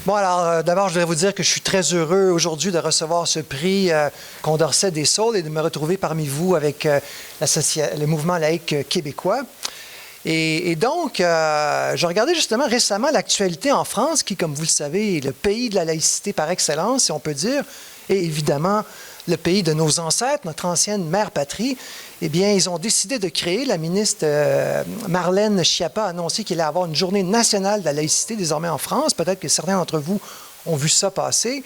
Bon, alors, d'abord, je voudrais vous dire que je suis très heureux aujourd'hui de recevoir ce prix Condorcet des Saules et de me retrouver parmi vous avec le mouvement laïque québécois. Et donc, je regardais justement récemment l'actualité en France, qui, comme vous le savez, est le pays de la laïcité par excellence, si on peut dire, et évidemment, le pays de nos ancêtres, notre ancienne mère patrie. Eh bien, ils ont décidé de créer, la ministre Marlène Schiappa a annoncé qu'il allait avoir une journée nationale de la laïcité désormais en France. Peut-être que certains d'entre vous ont vu ça passer.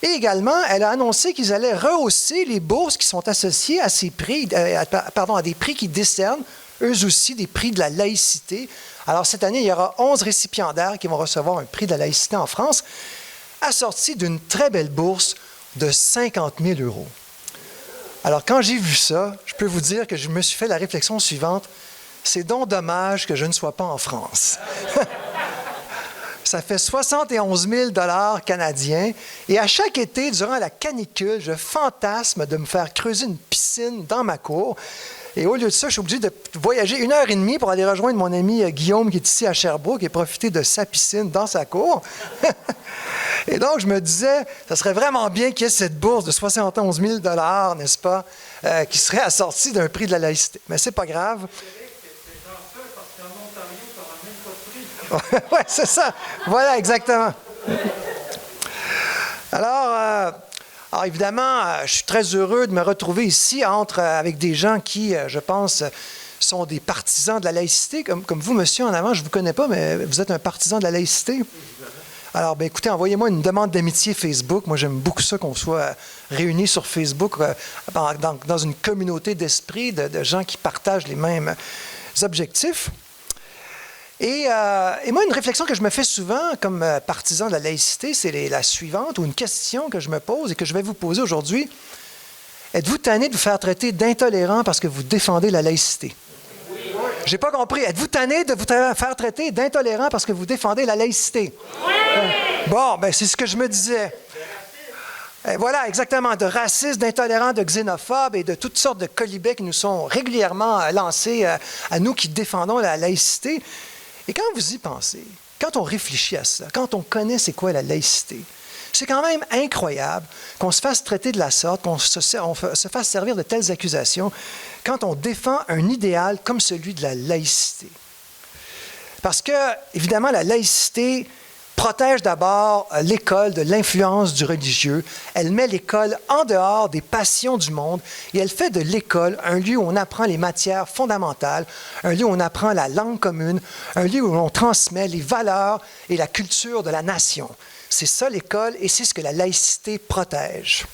Et également, elle a annoncé qu'ils allaient rehausser les bourses qui sont associées à ces prix, à des prix qui décernent, eux aussi, des prix de la laïcité. Alors, cette année, il y aura 11 récipiendaires qui vont recevoir un prix de la laïcité en France, assorti d'une très belle bourse de 50 000 €. Alors, quand j'ai vu ça, je peux vous dire que je me suis fait la réflexion suivante. C'est donc dommage que je ne sois pas en France. Ça fait 71 000 $ canadiens. Et à chaque été, durant la canicule, je fantasme de me faire creuser une piscine dans ma cour. Et au lieu de ça, je suis obligé de voyager 1h30 pour aller rejoindre mon ami Guillaume, qui est ici à Sherbrooke, et profiter de sa piscine dans sa cour. Et donc, je me disais, ça serait vraiment bien qu'il y ait cette bourse de 71 000 $, n'est-ce pas, qui serait assortie d'un prix de la laïcité. Mais c'est pas grave. Oui, c'est ça. Voilà, exactement. Alors évidemment, je suis très heureux de me retrouver ici avec des gens qui, je pense, sont des partisans de la laïcité. Comme vous, monsieur, en avant, je ne vous connais pas, mais vous êtes un partisan de la laïcité. Alors, bien, écoutez, envoyez-moi une demande d'amitié Facebook. Moi, j'aime beaucoup ça qu'on soit réunis sur Facebook dans une communauté d'esprit, de gens qui partagent les mêmes objectifs. Et moi, une réflexion que je me fais souvent comme partisan de la laïcité, c'est la suivante, ou une question que je me pose et que je vais vous poser aujourd'hui. Êtes-vous tanné de vous faire traiter d'intolérant parce que vous défendez la laïcité? Oui. J'ai pas compris. Êtes-vous tanné de vous faire traiter d'intolérant parce que vous défendez la laïcité? Oui. Bon, ben c'est ce que je me disais. Voilà, exactement, de racistes, d'intolérants, de xénophobes et de toutes sortes de colibets qui nous sont régulièrement lancés à nous qui défendons la laïcité. Et quand vous y pensez, quand on réfléchit à ça, quand on connaît c'est quoi la laïcité, c'est quand même incroyable qu'on se fasse traiter de la sorte, qu'on se fasse servir de telles accusations quand on défend un idéal comme celui de la laïcité. Parce que, évidemment, la laïcité protège d'abord l'école de l'influence du religieux. Elle met l'école en dehors des passions du monde et elle fait de l'école un lieu où on apprend les matières fondamentales, un lieu où on apprend la langue commune, un lieu où on transmet les valeurs et la culture de la nation. C'est ça l'école et c'est ce que la laïcité protège.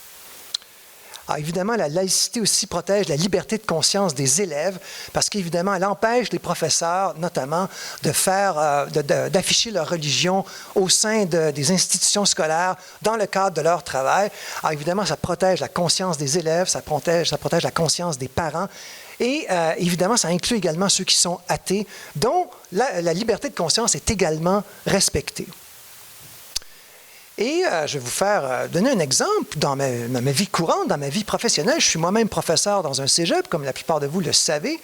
Alors, évidemment, la laïcité aussi protège la liberté de conscience des élèves parce qu'évidemment, elle empêche les professeurs, notamment, d'afficher leur religion au sein des institutions scolaires dans le cadre de leur travail. Alors, évidemment, ça protège la conscience des élèves, ça protège la conscience des parents. Et évidemment, ça inclut également ceux qui sont athées, dont la liberté de conscience est également respectée. Et je vais vous donner un exemple dans ma vie courante, dans ma vie professionnelle. Je suis moi-même professeur dans un cégep, comme la plupart de vous le savez.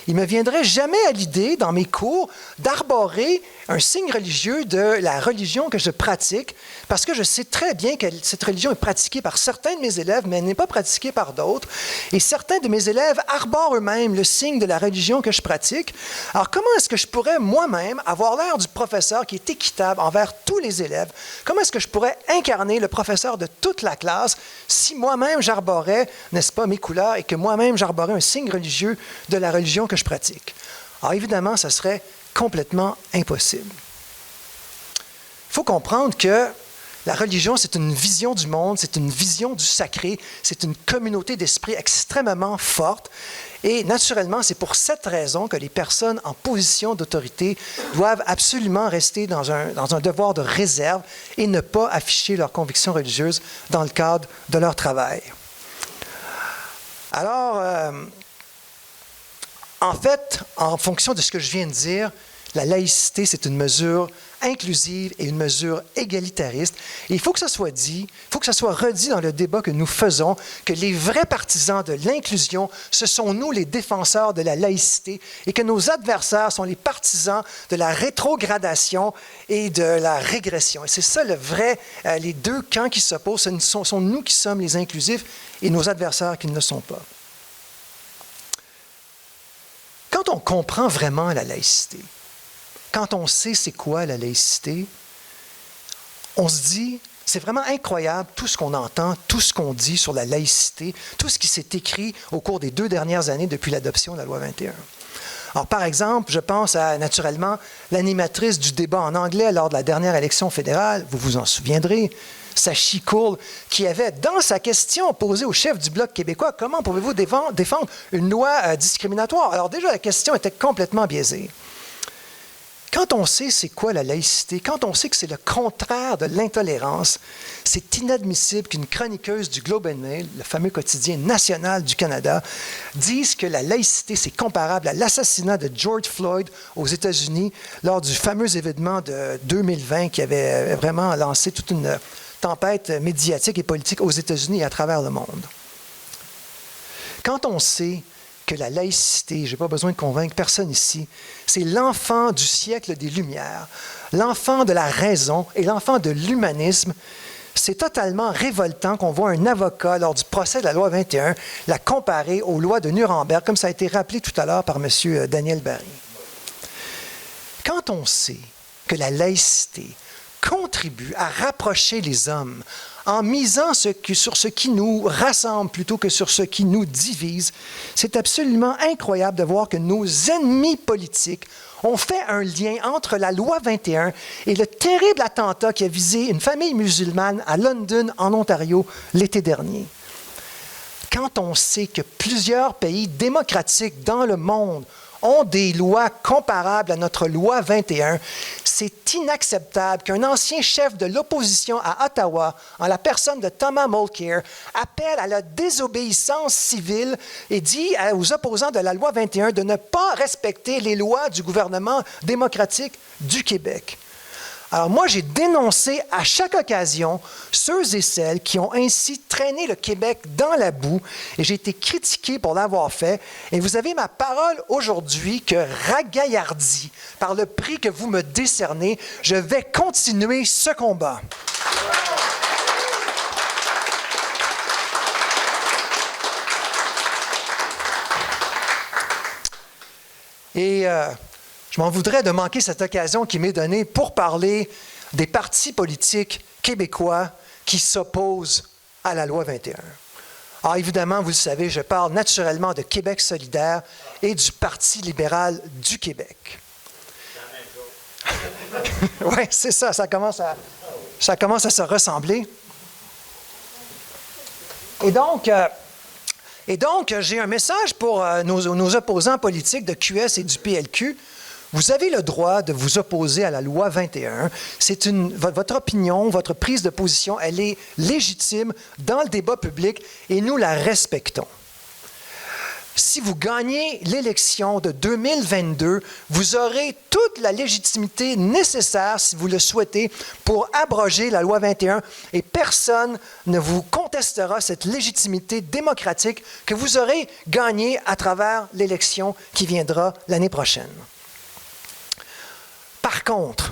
Il ne me viendrait jamais à l'idée, dans mes cours, d'arborer un signe religieux de la religion que je pratique, parce que je sais très bien que cette religion est pratiquée par certains de mes élèves, mais elle n'est pas pratiquée par d'autres. Et certains de mes élèves arborent eux-mêmes le signe de la religion que je pratique. Alors, comment est-ce que je pourrais moi-même avoir l'air du professeur qui est équitable envers tous les élèves? Comment est-ce que je pourrais incarner le professeur de toute la classe si moi-même j'arborais, n'est-ce pas, mes couleurs et que moi-même j'arborais un signe religieux de la religion que je pratique? Alors, évidemment, ça serait complètement impossible. Il faut comprendre que la religion, c'est une vision du monde, c'est une vision du sacré, c'est une communauté d'esprit extrêmement forte. Et naturellement, c'est pour cette raison que les personnes en position d'autorité doivent absolument rester dans un devoir de réserve et ne pas afficher leurs convictions religieuses dans le cadre de leur travail. Alors, en fait, en fonction de ce que je viens de dire, la laïcité, c'est une mesure inclusive et une mesure égalitariste. Et il faut que ça soit dit, il faut que ça soit redit dans le débat que nous faisons, que les vrais partisans de l'inclusion, ce sont nous les défenseurs de la laïcité et que nos adversaires sont les partisans de la rétrogradation et de la régression. Et c'est ça le vrai, les deux camps qui s'opposent, ce sont nous qui sommes les inclusifs et nos adversaires qui ne le sont pas. Quand on comprend vraiment la laïcité, quand on sait c'est quoi la laïcité, on se dit, c'est vraiment incroyable tout ce qu'on entend, tout ce qu'on dit sur la laïcité, tout ce qui s'est écrit au cours des 2 dernières années depuis l'adoption de la loi 21. Alors, par exemple, je pense à, naturellement, l'animatrice du débat en anglais lors de la dernière élection fédérale, vous vous en souviendrez, Sachi Cool, qui avait, dans sa question posée au chef du Bloc québécois, « Comment pouvez-vous défendre une loi discriminatoire? » Alors déjà, la question était complètement biaisée. Quand on sait c'est quoi la laïcité, quand on sait que c'est le contraire de l'intolérance, c'est inadmissible qu'une chroniqueuse du Globe and Mail, le fameux quotidien national du Canada, dise que la laïcité, c'est comparable à l'assassinat de George Floyd aux États-Unis lors du fameux événement de 2020 qui avait vraiment lancé toute une tempête médiatique et politique aux États-Unis et à travers le monde. Quand on sait que la laïcité, je n'ai pas besoin de convaincre personne ici, c'est l'enfant du siècle des Lumières, l'enfant de la raison et l'enfant de l'humanisme, c'est totalement révoltant qu'on voit un avocat, lors du procès de la loi 21, la comparer aux lois de Nuremberg, comme ça a été rappelé tout à l'heure par M. Daniel Barry. Quand on sait que la laïcité contribue à rapprocher les hommes en misant sur ce qui nous rassemble plutôt que sur ce qui nous divise, c'est absolument incroyable de voir que nos ennemis politiques ont fait un lien entre la loi 21 et le terrible attentat qui a visé une famille musulmane à London, en Ontario, l'été dernier. Quand on sait que plusieurs pays démocratiques dans le monde ont des lois comparables à notre loi 21, c'est inacceptable qu'un ancien chef de l'opposition à Ottawa, en la personne de Thomas Mulcair, appelle à la désobéissance civile et dit aux opposants de la loi 21 de ne pas respecter les lois du gouvernement démocratique du Québec. Alors moi, j'ai dénoncé à chaque occasion ceux et celles qui ont ainsi traîné le Québec dans la boue et j'ai été critiqué pour l'avoir fait. Et vous avez ma parole aujourd'hui que ragaillardi par le prix que vous me décernez, je vais continuer ce combat. Et je m'en voudrais de manquer cette occasion qui m'est donnée pour parler des partis politiques québécois qui s'opposent à la loi 21. Alors évidemment, vous le savez, je parle naturellement de Québec solidaire et du Parti libéral du Québec. Oui, c'est ça, ça commence à se ressembler. Et donc, j'ai un message pour nos opposants politiques de QS et du PLQ. Vous avez le droit de vous opposer à la loi 21. Votre opinion, votre prise de position, elle est légitime dans le débat public et nous la respectons. Si vous gagnez l'élection de 2022, vous aurez toute la légitimité nécessaire, si vous le souhaitez, pour abroger la loi 21 et personne ne vous contestera cette légitimité démocratique que vous aurez gagnée à travers l'élection qui viendra l'année prochaine. Par contre,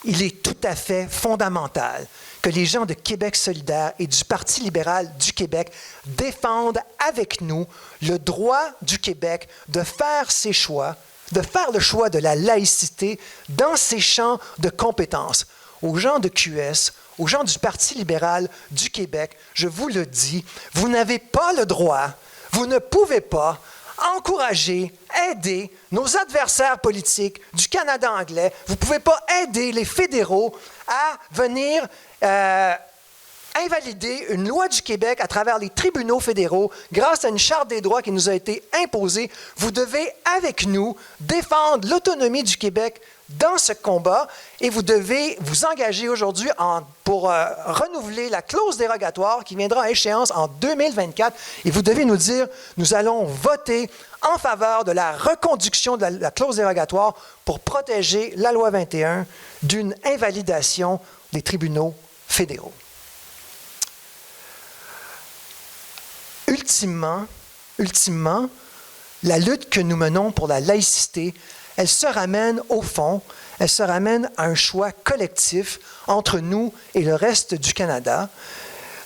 il est tout à fait fondamental que les gens de Québec solidaire et du Parti libéral du Québec défendent avec nous le droit du Québec de faire ses choix, de faire le choix de la laïcité dans ses champs de compétences. Aux gens de QS, aux gens du Parti libéral du Québec, je vous le dis, vous n'avez pas le droit, vous ne pouvez pas encourager, aider nos adversaires politiques du Canada anglais. Vous ne pouvez pas aider les fédéraux à venir invalider une loi du Québec à travers les tribunaux fédéraux grâce à une charte des droits qui nous a été imposée. Vous devez, avec nous, défendre l'autonomie du Québec dans ce combat et vous devez vous engager aujourd'hui pour renouveler la clause dérogatoire qui viendra à échéance en 2024 et vous devez nous dire, nous allons voter en faveur de la reconduction de la clause dérogatoire pour protéger la loi 21 d'une invalidation des tribunaux fédéraux. Ultimement, la lutte que nous menons pour la laïcité, elle se ramène au fond, elle se ramène à un choix collectif entre nous et le reste du Canada.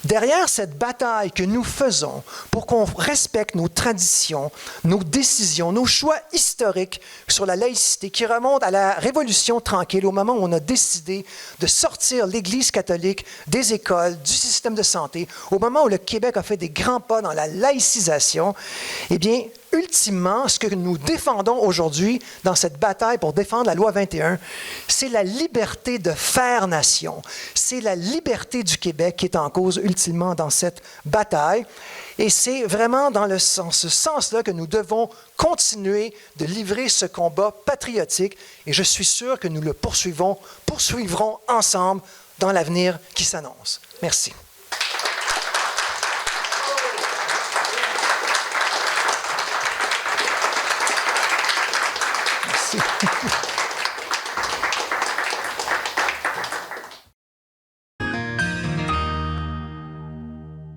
Derrière cette bataille que nous faisons pour qu'on respecte nos traditions, nos décisions, nos choix historiques sur la laïcité qui remontent à la Révolution tranquille, au moment où on a décidé de sortir l'Église catholique des écoles, du système de santé, au moment où le Québec a fait des grands pas dans la laïcisation, eh bien, ultimement, ce que nous défendons aujourd'hui dans cette bataille pour défendre la loi 21, c'est la liberté de faire nation. C'est la liberté du Québec qui est en cause ultimement dans cette bataille. Et c'est vraiment dans ce sens-là que nous devons continuer de livrer ce combat patriotique. Et je suis sûr que nous le poursuivrons ensemble dans l'avenir qui s'annonce. Merci. Merci.